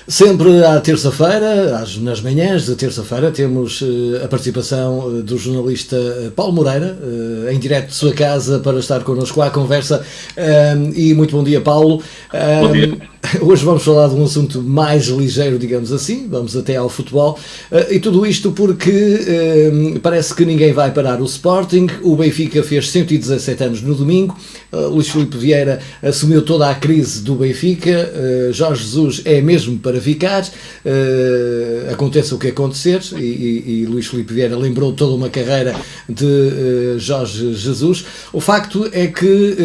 Sempre à terça-feira, nas manhãs de terça-feira, temos a participação do jornalista Paulo Moreira, em direto de sua casa, para estar connosco à conversa. E muito bom dia, Paulo. Bom dia. Hoje vamos falar de um assunto mais ligeiro, digamos assim, vamos até ao futebol, e tudo isto porque parece que ninguém vai parar o Sporting. O Benfica fez 117 anos no domingo, Luís Filipe Vieira assumiu toda a crise do Benfica, Jorge Jesus é mesmo para ficar, aconteça o que acontecer, e Luís Filipe Vieira lembrou toda uma carreira de Jorge Jesus. O facto é que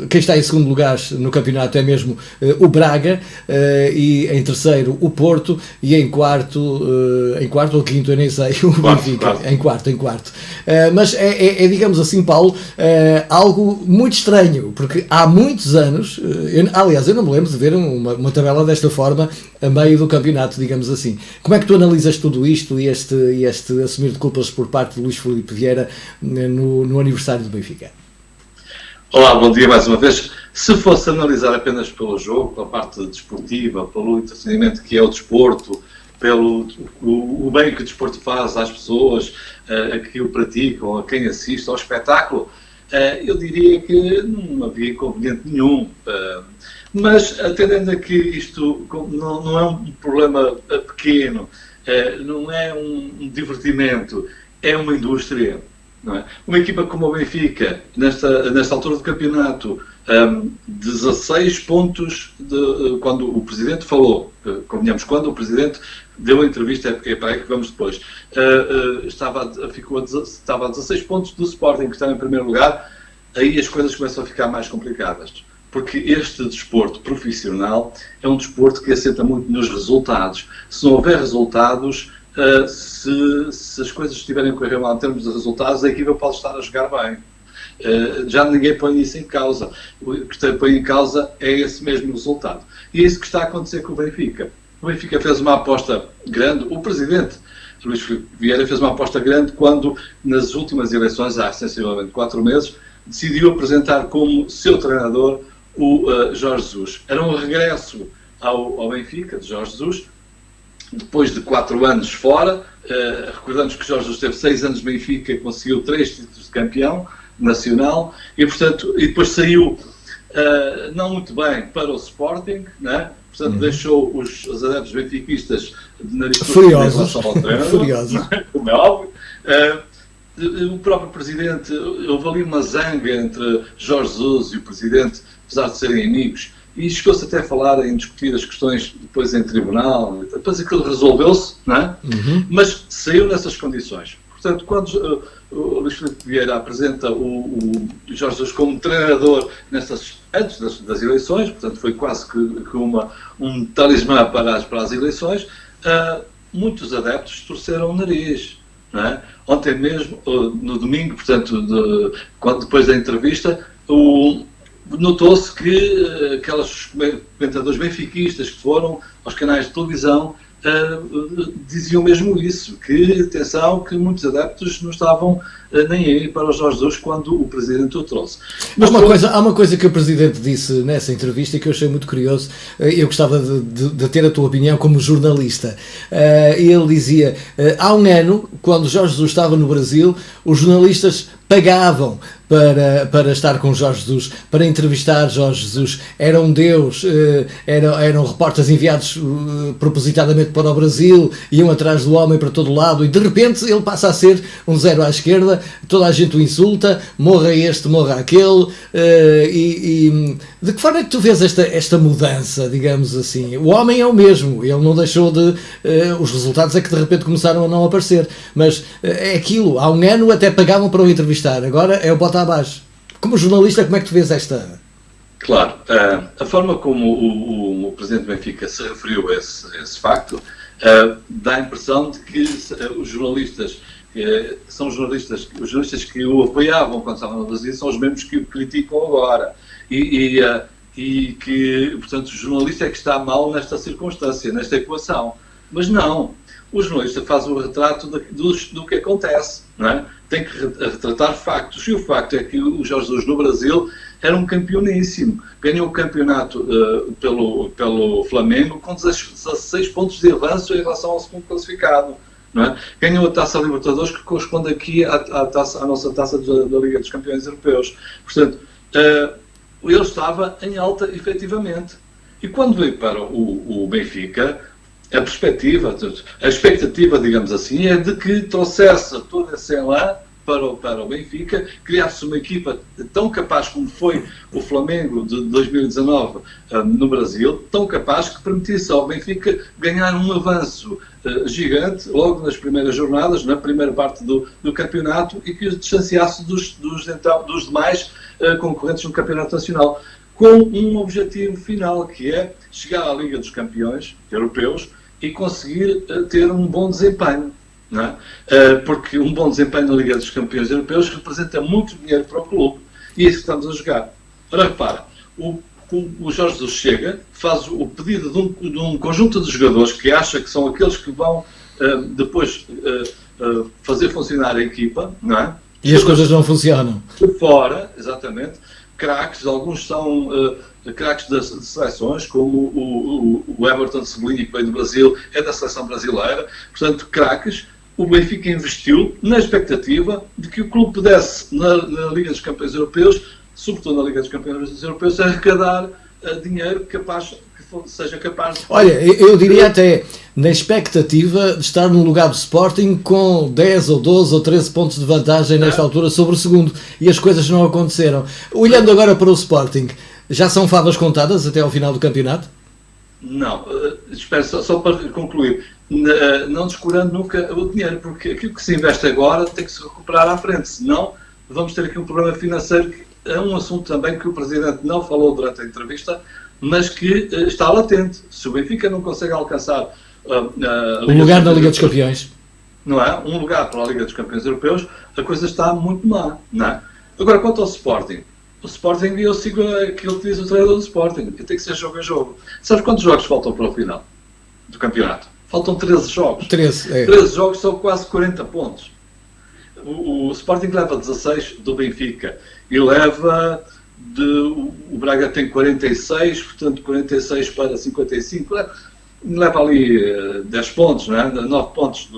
quem está em segundo lugar no campeonato é mesmo o Braga, e em terceiro o Porto, e em quarto ou quinto, eu nem sei, o Benfica. Em quarto. Mas é, digamos assim, Paulo, algo muito estranho, porque há muitos anos, aliás, eu não me lembro de ver uma tabela desta forma a meio do campeonato, digamos assim. Como é que tu analisas tudo isto e este assumir de culpas por parte de Luís Filipe Vieira no aniversário do Benfica? Olá, bom dia mais uma vez. Se fosse analisar apenas pelo jogo, pela parte desportiva, pelo entretenimento que é o desporto, pelo o bem que o desporto faz às pessoas a que o praticam, a quem assiste ao espetáculo, eu diria que não havia inconveniente nenhum. Mas atendendo a que isto não é um problema pequeno, não é um divertimento, é uma indústria. Não é? Uma equipa como o Benfica, nesta altura do campeonato, 16 pontos quando o Presidente falou, convenhamos, quando o Presidente deu a entrevista, é para aí que vamos depois, estava a 16 pontos do Sporting, que está em primeiro lugar, aí as coisas começam a ficar mais complicadas. Porque este desporto profissional é um desporto que assenta muito nos resultados. Se não houver resultados, se as coisas estiverem a correr mal em termos de resultados, a equipa pode estar a jogar bem. Já ninguém põe isso em causa. O que põe em causa é esse mesmo resultado. E é isso que está a acontecer com o Benfica. O Benfica fez uma aposta grande, o Presidente Luís Filipe Vieira fez uma aposta grande quando, nas últimas eleições, há sensivelmente 4 meses, decidiu apresentar como seu treinador o Jorge Jesus. Era um regresso ao Benfica, de Jorge Jesus, depois de 4 anos fora. Recordamos que Jorge Jesus teve 6 anos de Benfica e conseguiu 3 títulos de campeão nacional, e portanto, e depois saiu não muito bem para o Sporting, né? Portanto, deixou os adeptos benfiquistas de nariz furiosos, como é óbvio. O próprio Presidente, houve ali uma zanga entre Jorge Jesus e o Presidente, apesar de serem amigos, e chegou-se até a falar em discutir as questões depois em tribunal. Depois aquilo resolveu-se, não é? Mas saiu nessas condições. Portanto, quando o Luís Filipe Vieira apresenta o Jorge Jesus como treinador antes das eleições, portanto foi quase que um talismã para as eleições, muitos adeptos torceram o nariz. Não é? Ontem mesmo, no domingo, portanto, depois da entrevista, notou-se que aqueles comentadores benfiquistas que foram aos canais de televisão diziam mesmo isso, que, atenção, que muitos adeptos não estavam nem aí para o Jorge Jesus quando o Presidente o trouxe. Mas há uma coisa que o Presidente disse nessa entrevista e que eu achei muito curioso, eu gostava de ter a tua opinião como jornalista. Ele dizia, há um ano, quando Jorge Jesus estava no Brasil, os jornalistas pagavam para estar com Jorge Jesus, para entrevistar Jorge Jesus, era um Deus, eram repórteres enviados propositadamente para o Brasil, iam atrás do homem para todo lado, e de repente ele passa a ser um zero à esquerda, toda a gente o insulta, morra este, morra aquele, e de que forma é que tu vês esta mudança, digamos assim? O homem é o mesmo, ele não deixou de... os resultados é que de repente começaram a não aparecer, mas é aquilo, há um ano até pagavam para o entrevistar, agora é o bota abaixo. Como jornalista, como é que tu vês esta... Claro, a forma como o Presidente do Benfica se referiu a esse facto dá a impressão de que os jornalistas os jornalistas que o apoiavam quando estavam no Brasil são os mesmos que o criticam agora. E que, portanto, o jornalista é que está mal nesta circunstância, nesta equação. Mas não. o jornalista faz o retrato do que acontece, não é? Tem que retratar factos, e o facto é que o Jorge Jesus no Brasil era um campeoníssimo, ganhou o campeonato pelo Flamengo com 16 pontos de avanço em relação ao segundo classificado, não é? Ganhou a Taça Libertadores, que corresponde aqui à nossa taça da Liga dos Campeões Europeus. Portanto, ele estava em alta, efetivamente. E quando veio para o Benfica, a expectativa, digamos assim, é de que trouxesse todo esse elan para o Benfica, criasse uma equipa tão capaz como foi o Flamengo de 2019 no Brasil, tão capaz que permitisse ao Benfica ganhar um avanço gigante logo nas primeiras jornadas, na primeira parte do campeonato, e que os distanciasse dos demais concorrentes no campeonato nacional, com um objetivo final, que é chegar à Liga dos Campeões Europeus e conseguir ter um bom desempenho. Não é? Porque um bom desempenho na Liga dos Campeões Europeus representa muito dinheiro para o clube. E é isso que estamos a jogar. Ora, repara, o Jorge Jesus chega, faz o pedido de um conjunto de jogadores que acha que são aqueles que vão depois fazer funcionar a equipa, não é? E as coisas não funcionam. De fora, exatamente, craques, alguns são craques de seleções, como o Everton Cebolinha, que veio do Brasil, é da seleção brasileira, portanto, craques. O Benfica investiu na expectativa de que o clube pudesse, na Liga dos Campeões Europeus, sobretudo na Liga dos Campeões Europeus, arrecadar dinheiro seja capaz de... Olha, eu diria até na expectativa de estar no lugar do Sporting com 10 ou 12 ou 13 pontos de vantagem nesta altura sobre o segundo, e as coisas não aconteceram. Olhando agora para o Sporting, já são favas contadas até ao final do campeonato? Não, espero só para concluir, não descurando nunca o dinheiro, porque aquilo que se investe agora tem que se recuperar à frente, senão vamos ter aqui um problema financeiro, que é um assunto também que o Presidente não falou durante a entrevista, mas que está latente. Se o Benfica não consegue alcançar um lugar na Liga dos Campeões, não é? Um lugar para a Liga dos Campeões Europeus, a coisa está muito má, não é? Agora, quanto ao Sporting, o Sporting, eu sigo aquilo que diz o treinador do Sporting, que tem que ser jogo a jogo. Sabes quantos jogos faltam para o final do campeonato? Faltam 13 jogos. 13 jogos são quase 40 pontos. O Sporting leva 16 do Benfica e leva... o Braga tem 46, portanto 46 para 55, leva ali 10 pontos, não é? 9 pontos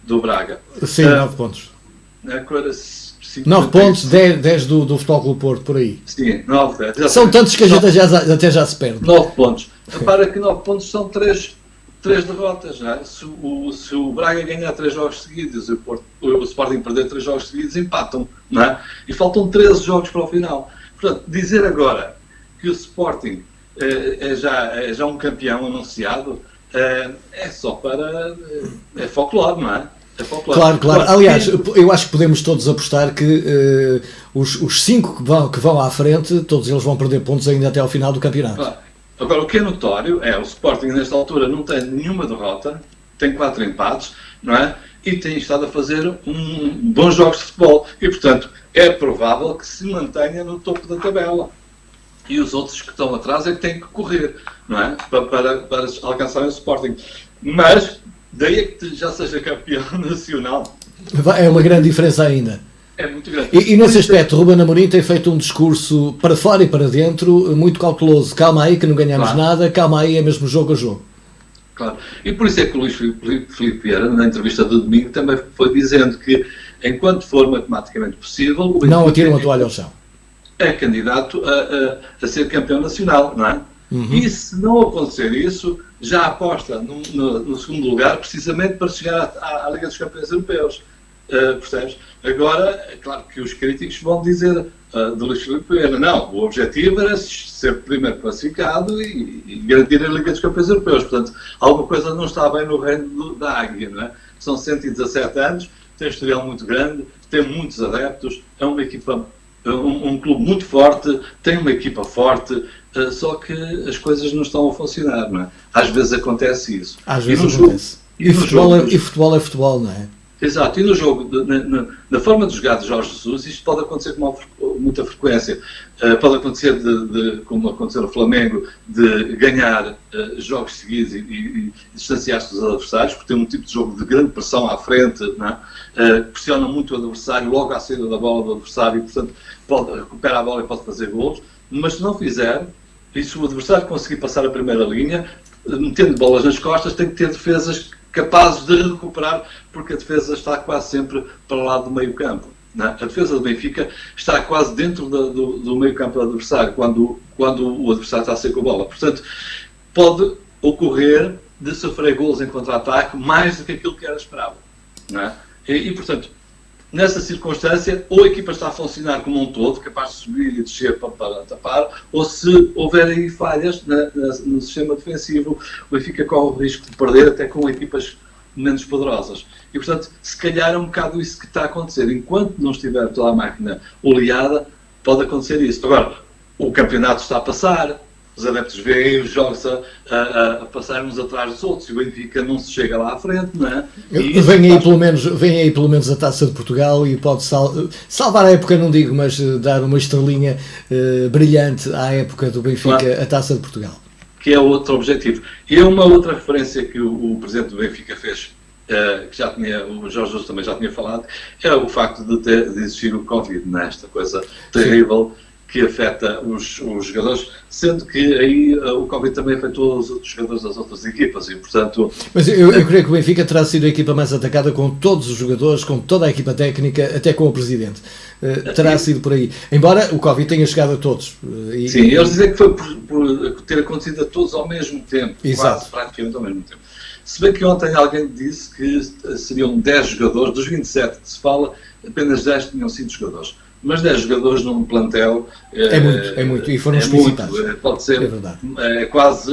do Braga. Sim, 9 pontos. 9 pontos, 10 do Futebol Clube Porto, por aí. Sim, 9, 10. São tantos que a gente até já se perde. 9 pontos. Repara que 9 pontos são 3 derrotas, não é? Se o Braga ganhar 3 jogos seguidos e o Sporting perder 3 jogos seguidos, empatam, não é? E faltam 13 jogos para o final. Portanto, dizer agora que o Sporting é já um campeão anunciado é só para... é folclore, não é? É folclore. Claro. Aliás, eu acho que podemos todos apostar que os 5 que vão à frente, todos eles vão perder pontos ainda até ao final do campeonato. Claro. Agora, o que é notório é o Sporting, nesta altura, não tem nenhuma derrota, tem 4 empates, não é? E tem estado a fazer bons jogos de futebol. E, portanto, é provável que se mantenha no topo da tabela. E os outros que estão atrás é que têm que correr, não é? Para alcançarem o Sporting. Mas, daí é que já seja campeão nacional. É uma grande diferença ainda. É muito grande. E nesse aspecto, Ruben Amorim tem feito um discurso para fora e para dentro muito cauteloso. Calma aí que não ganhamos nada, calma aí, é mesmo jogo a jogo. Claro. E por isso é que o Luís Filipe Vieira, na entrevista do domingo, também foi dizendo que, enquanto for matematicamente possível... O não atiram a toalha ao chão. É candidato a ser campeão nacional, não é? Uhum. E se não acontecer isso, já aposta no segundo lugar, precisamente para chegar à Liga dos Campeões Europeus. Percebes? Agora, é claro que os críticos vão dizer do Luís Filipe Vieira, não, o objetivo era ser primeiro classificado e garantir a Liga dos Campeões Europeus. Portanto, alguma coisa não está bem no reino da Águia, não é? São 117 anos, tem um historial muito grande, tem muitos adeptos, é uma equipa, um clube muito forte, tem uma equipa forte, só que as coisas não estão a funcionar, não é? Às vezes acontece isso. Às vezes acontece. E futebol é futebol, não é? Exato, e no jogo, na forma de jogar de Jorge Jesus, isto pode acontecer com muita frequência. Pode acontecer, como aconteceu no Flamengo, de ganhar jogos seguidos e distanciar-se dos adversários, porque tem um tipo de jogo de grande pressão à frente, não é? Pressiona muito o adversário, logo à saída da bola do adversário, e, portanto, recupera a bola e pode fazer golos. Mas se não fizer, e se o adversário conseguir passar a primeira linha, metendo bolas nas costas, tem que ter defesas capazes de recuperar, porque a defesa está quase sempre para o lado do meio campo. Não é? A defesa do Benfica está quase dentro do meio campo do adversário, quando o adversário está a sair com a bola. Portanto, pode ocorrer de sofrer golos em contra-ataque mais do que aquilo que era esperável. Não é? E, portanto, nessa circunstância, ou a equipa está a funcionar como um todo, capaz de subir e descer para tapar, ou se houver aí falhas no sistema defensivo, o Benfica corre o risco de perder até com equipas menos poderosas. E, portanto, se calhar é um bocado isso que está a acontecer. Enquanto não estiver toda a máquina oleada, pode acontecer isso. Agora, o campeonato está a passar, os adeptos veem os jogos a passar uns atrás dos outros e o Benfica não se chega lá à frente, não é? Vem aí pelo menos a Taça de Portugal e pode salvar a época, não digo, mas dar uma estrelinha brilhante à época do Benfica, claro. A Taça de Portugal. Que é outro objetivo. E é uma outra referência que o presidente do Benfica fez, que o Jorge Jesus também já tinha falado, é o facto de existir o Covid, não é? Esta coisa terrível. Sim. Que afeta os jogadores, sendo que aí o Covid também afetou os outros jogadores das outras equipas e, portanto... Mas eu creio que o Benfica terá sido a equipa mais atacada com todos os jogadores, com toda a equipa técnica, até com o presidente. Terá sido por aí. Embora o Covid tenha chegado a todos. Sim, eles dizem que foi por ter acontecido a todos ao mesmo tempo. Exato. Quase praticamente ao mesmo tempo. Se bem que ontem alguém disse que seriam 10 jogadores, dos 27 que se fala, apenas 10 tinham sido jogadores. Mas 10 jogadores num plantel é muito, e foram explicitados. Pode ser, é quase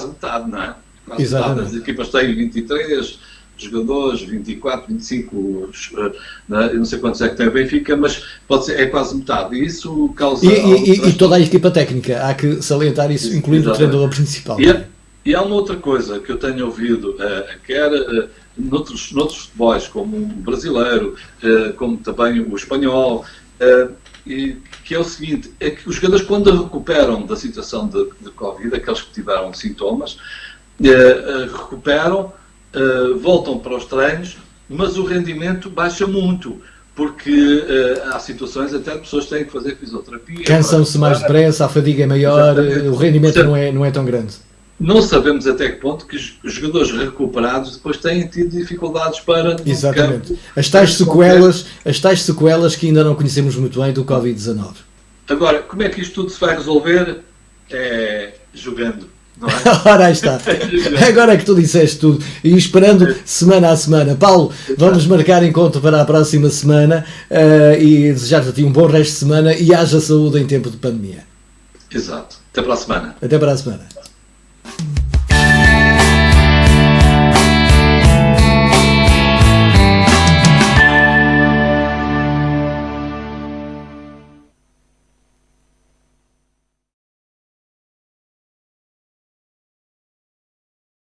metade, não é? Quase exatamente. Metade. As equipas têm 23 jogadores, 24, 25, eu não sei quantos é que tem o Benfica, mas pode ser, é quase metade. E isso causa... E toda a equipa técnica, há que salientar isso, incluindo o treinador principal. E há uma outra coisa que eu tenho ouvido, quer... Noutros futebols, como o brasileiro, como também o espanhol, e que é o seguinte, é que os jogadores quando recuperam da situação de Covid, aqueles que tiveram sintomas, recuperam, voltam para os treinos, mas o rendimento baixa muito, porque há situações até de pessoas que têm que fazer fisioterapia. Cansam-se mais depressa, a fadiga é maior, o rendimento não é tão grande. Não sabemos até que ponto que os jogadores recuperados depois têm tido dificuldades para... Exatamente. As tais sequelas que ainda não conhecemos muito bem do Covid-19. Agora, como é que isto tudo se vai resolver? É jogando, não é? Ora, aí está. Agora é que tu disseste tudo. E esperando semana a semana. Paulo, vamos marcar encontro para a próxima semana e desejar-te a ti um bom resto de semana e haja saúde em tempo de pandemia. Exato. Até para a semana. Até para a semana.